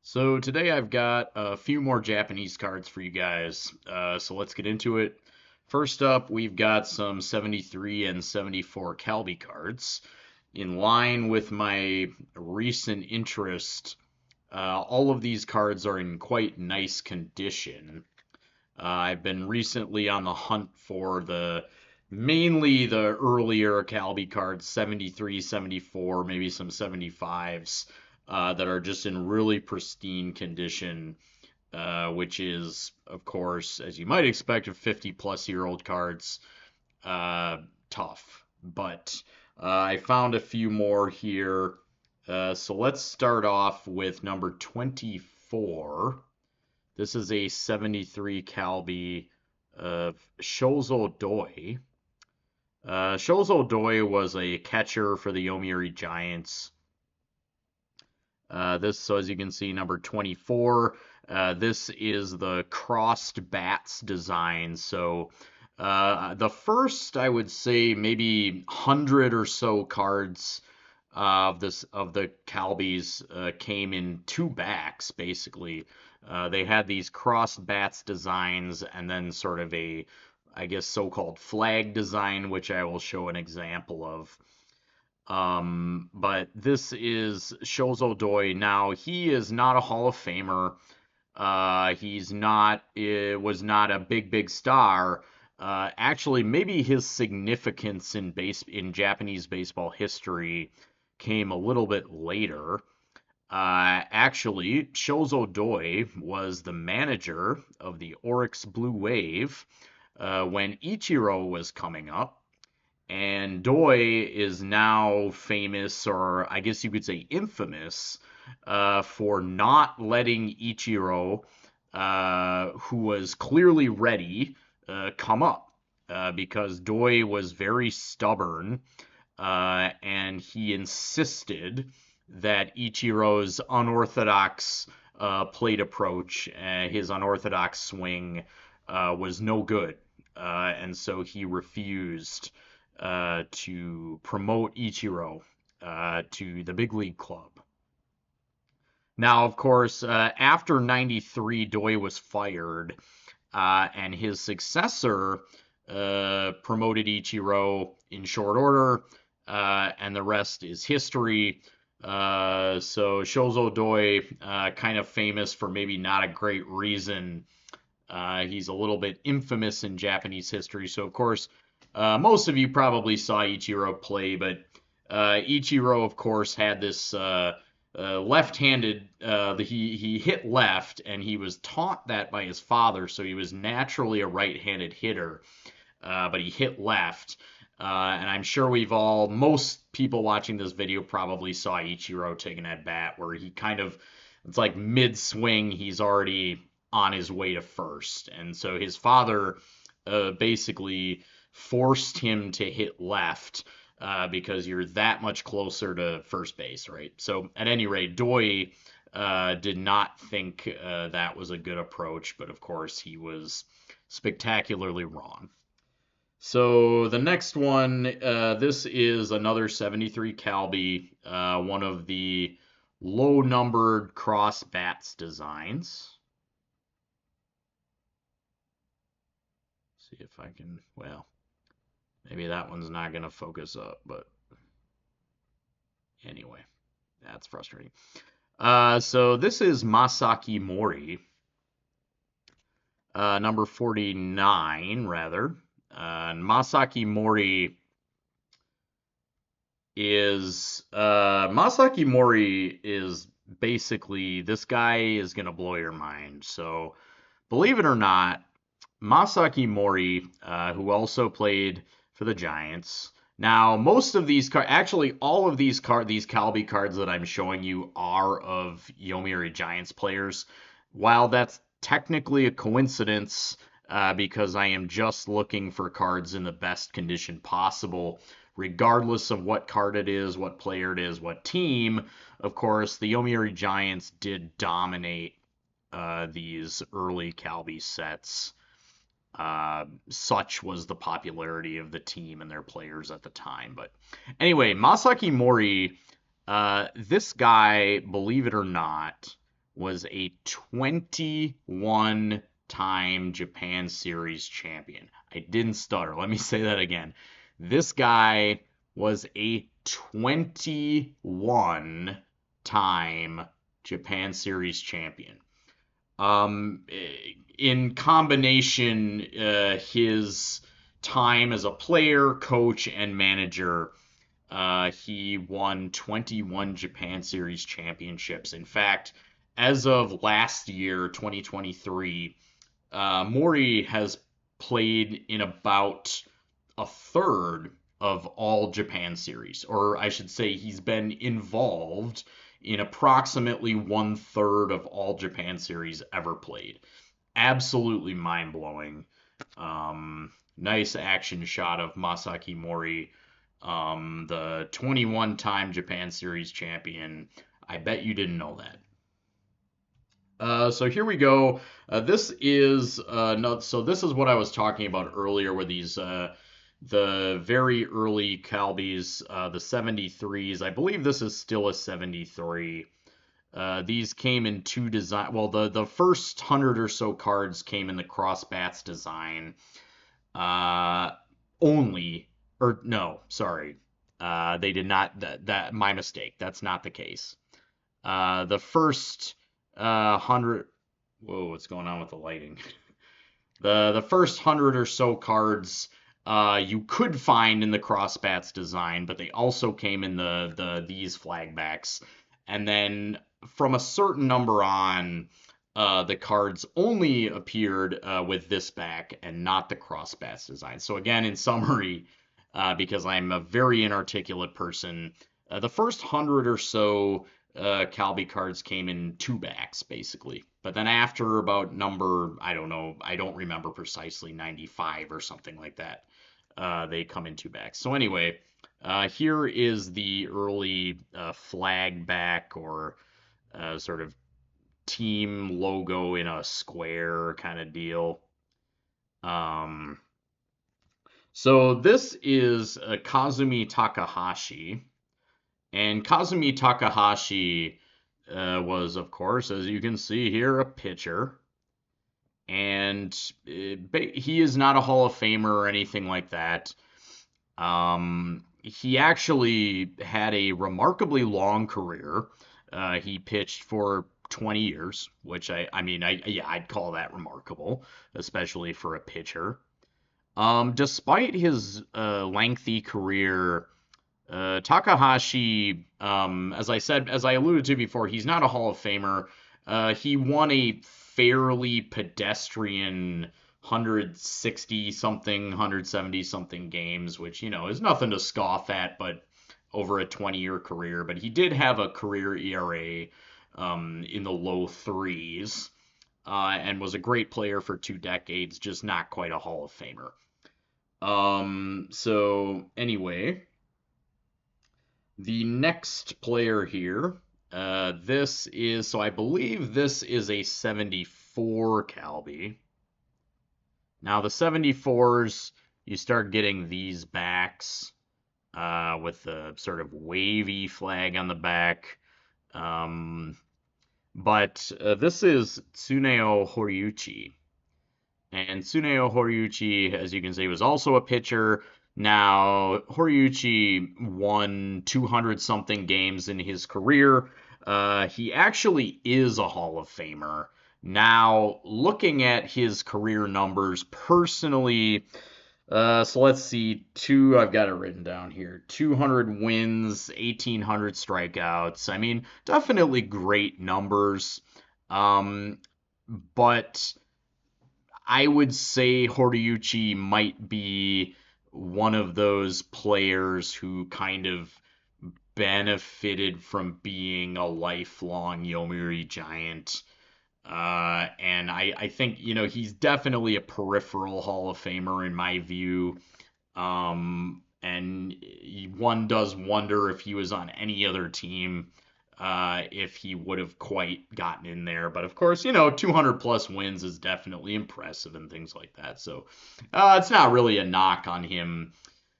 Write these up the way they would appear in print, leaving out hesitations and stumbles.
So today I've got a few more Japanese cards for you guys. So let's get into it. First up, we've got some 73 and 74 Calby cards. In line with my recent interest, all of these cards are in quite nice condition. I've been recently on the hunt for mainly the earlier Calby cards, 73, 74, maybe some 75s, that are just in really pristine condition, which is, of course, as you might expect of 50 plus year old cards, uh, tough. But I found a few more here. So let's start off with number 24. This is a 73 Calby of Shozo Doi. Shozo Doi was a catcher for the Yomiuri Giants. So as you can see, number 24. This is the crossed bats design. So the first, I would say, maybe 100 or so cards of the Calbys came in two backs, basically. They had these crossed bats designs and then sort of I guess, so-called flag design, which I will show an example of. But this is Shozo Doi. Now, he is not a Hall of Famer. He's not, was not a big star. Actually, maybe his significance in Japanese baseball history came a little bit later. Actually, Shozo Doi was the manager of the Oryx Blue Wave when Ichiro was coming up. And Doi is now famous, or I guess you could say infamous, for not letting Ichiro, who was clearly ready, come up. Because Doi was very stubborn, and he insisted that Ichiro's unorthodox plate approach, his unorthodox swing, was no good. And so he refused to promote Ichiro to the big league club. Now, of course, after 93, Doi was fired, and his successor promoted Ichiro in short order, and the rest is history. So Shozo Doi, kind of famous for maybe not a great reason. He's a little bit infamous in Japanese history. So, of course, most of you probably saw Ichiro play, but Ichiro, of course, had this left-handed. He hit left, and he was taught that by his father, so he was naturally a right-handed hitter. But he hit left, and I'm sure most people watching this video probably saw Ichiro taking that bat where he it's like mid-swing, he's already on his way to first, and so his father basically forced him to hit left because you're that much closer to first base, right? So at any rate, Doi did not think that was a good approach, but of course he was spectacularly wrong. So the next one, this is another 73 Calby, one of the low-numbered cross bats designs. See if I can, well, maybe that one's not going to focus up, but anyway, that's frustrating. So this is Masaki Mori, number 49, rather. Masaki Mori is basically, this guy is going to blow your mind. So believe it or not, Masaki Mori, who also played for the Giants. Now, most of these cards, actually, all of these Calby cards that I'm showing you are of Yomiuri Giants players. While that's technically a coincidence, because I am just looking for cards in the best condition possible, regardless of what card it is, what player it is, what team. Of course, the Yomiuri Giants did dominate these early Calby sets. Such was the popularity of the team and their players at the time. But anyway, Masaki Mori, this guy, believe it or not, was a 21-time Japan Series champion. I didn't stutter. Let me say that again. This guy was a 21-time Japan Series champion. In combination, his time as a player, coach, and manager, he won 21 Japan Series championships. In fact, as of last year, 2023, Mori has played in about a third of all Japan Series, or I should say, he's been involved in approximately one third of all Japan Series ever played. Absolutely mind blowing. Nice action shot of Masaki Mori, the 21-time Japan Series champion. I bet you didn't know that. So here we go. This is so this is what I was talking about earlier, where these the very early Calbys, the 73s. I believe this is still a 73. These came in two design. Well, the first 100 or so cards came in the Crossbats design. Only, or no, sorry. They did not. That my mistake. That's not the case. The first 100. Whoa, what's going on with the lighting? The first 100 or so cards you could find in the Crossbats design, but they also came in these flagbacks. And then from a certain number on, the cards only appeared with this back and not the Crossbats design. So again, in summary, because I'm a very inarticulate person, the first 100 or so Calby cards came in two backs, basically. But then after about number, I don't know, I don't remember precisely, 95 or something like that, they come in two backs. So anyway, here is the early flag back, or sort of team logo in a square kind of deal. So this is Kazumi Takahashi. And Kazumi Takahashi was, of course, as you can see here, a pitcher. And he is not a Hall of Famer or anything like that. He actually had a remarkably long career. He pitched for 20 years, which I'd call that remarkable, especially for a pitcher. Despite his lengthy career, Takahashi, as I alluded to before, he's not a Hall of Famer. He won a fairly pedestrian 160 something, 170 something games, which, is nothing to scoff at, but over a 20-year career. But he did have a career ERA in the low threes, and was a great player for 2 decades, just not quite a Hall of Famer. So anyway, the next player here, I believe this is a 74 Calby. Now the 74s, you start getting these backs with the sort of wavy flag on the back. But this is Tsuneo Horiuchi. And Tsuneo Horiuchi, as you can see, was also a pitcher. Now, Horiuchi won 200-something games in his career. He actually is a Hall of Famer. Now, looking at his career numbers personally, so let's see, I've got it written down here. 200 wins, 1,800 strikeouts. I mean, definitely great numbers. But I would say Horiuchi might be one of those players who kind of benefited from being a lifelong Yomiuri Giant. And I think, he's definitely a peripheral Hall of Famer in my view. And one does wonder if he was on any other team, if he would have quite gotten in there. But of course, 200 plus wins is definitely impressive and things like that. So it's not really a knock on him.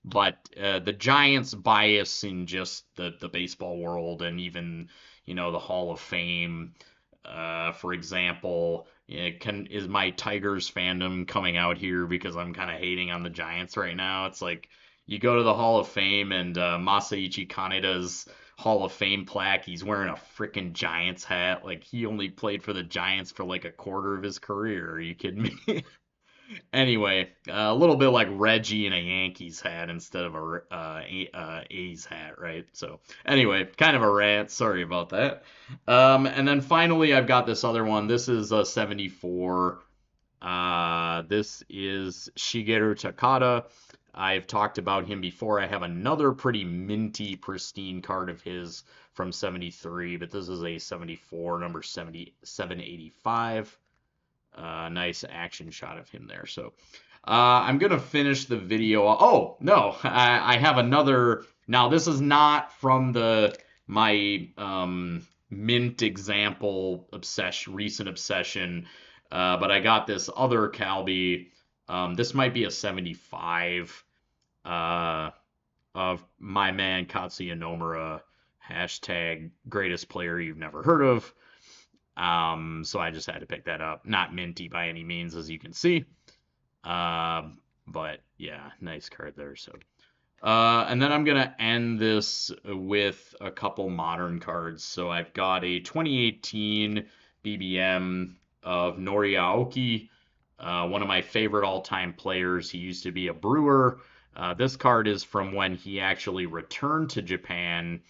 But the Giants' bias in just the baseball world, and even, the Hall of Fame, For example, is my Tigers fandom coming out here because I'm kind of hating on the Giants right now? It's like you go to the Hall of Fame and Masaichi Kaneda's Hall of Fame plaque, he's wearing a freaking Giants hat. Like he only played for the Giants for like a quarter of his career. Are you kidding me? Anyway, a little bit like Reggie in a Yankees hat instead of A's hat, right? So anyway, kind of a rant. Sorry about that. And then finally, I've got this other one. This is a 74. This is Shigeru Takada. I've talked about him before. I have another pretty minty, pristine card of his from 73, but this is a 74, number 7785. Nice action shot of him there. So I'm going to finish the video. Oh, no, I have another. Now, this is not from my mint example recent obsession, but I got this other Calby. This might be a 75 of my man Katsuya Nomura, hashtag greatest player you've never heard of. So I just had to pick that up. Not minty by any means, as you can see. But yeah, nice card there. So, and then I'm gonna end this with a couple modern cards. So I've got a 2018 BBM of Nori Aoki, one of my favorite all-time players. He used to be a Brewer. This card is from when he actually returned to Japan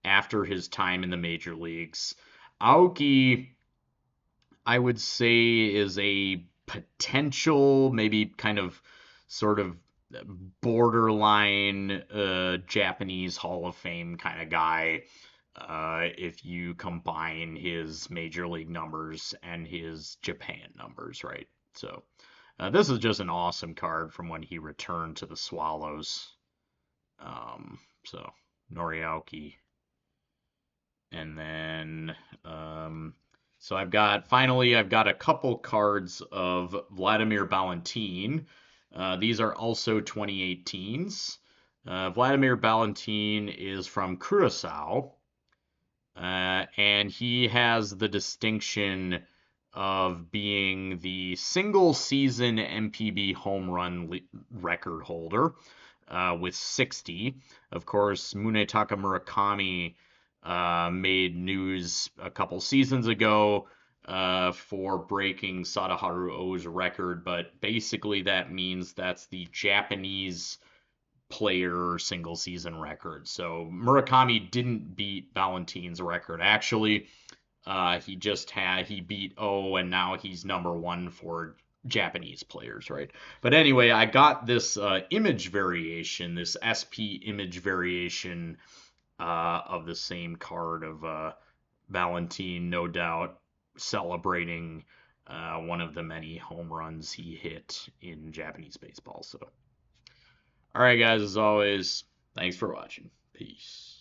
after his time in the major leagues. Aoki, I would say, is a potential, maybe kind of sort of borderline Japanese Hall of Fame kind of guy. If you combine his major league numbers and his Japan numbers, right? So this is just an awesome card from when he returned to the Swallows. So Nori Aoki. And then so I've got a couple cards of Vladimir Valentin. These are also 2018s. Vladimir Valentin is from Curacao, and he has the distinction of being the single season MPB home run record holder with 60. Of course, Munetaka Murakami made news a couple seasons ago for breaking Sadaharu O's record, but basically that means that's the Japanese player single season record. So Murakami didn't beat Valentin's record. Actually, he beat O, and now he's number one for Japanese players, right? But anyway, I got this image variation, this SP image variation of the same card of Valentin, no doubt celebrating one of the many home runs he hit in Japanese baseball. So, all right, guys, as always, thanks for watching. Peace.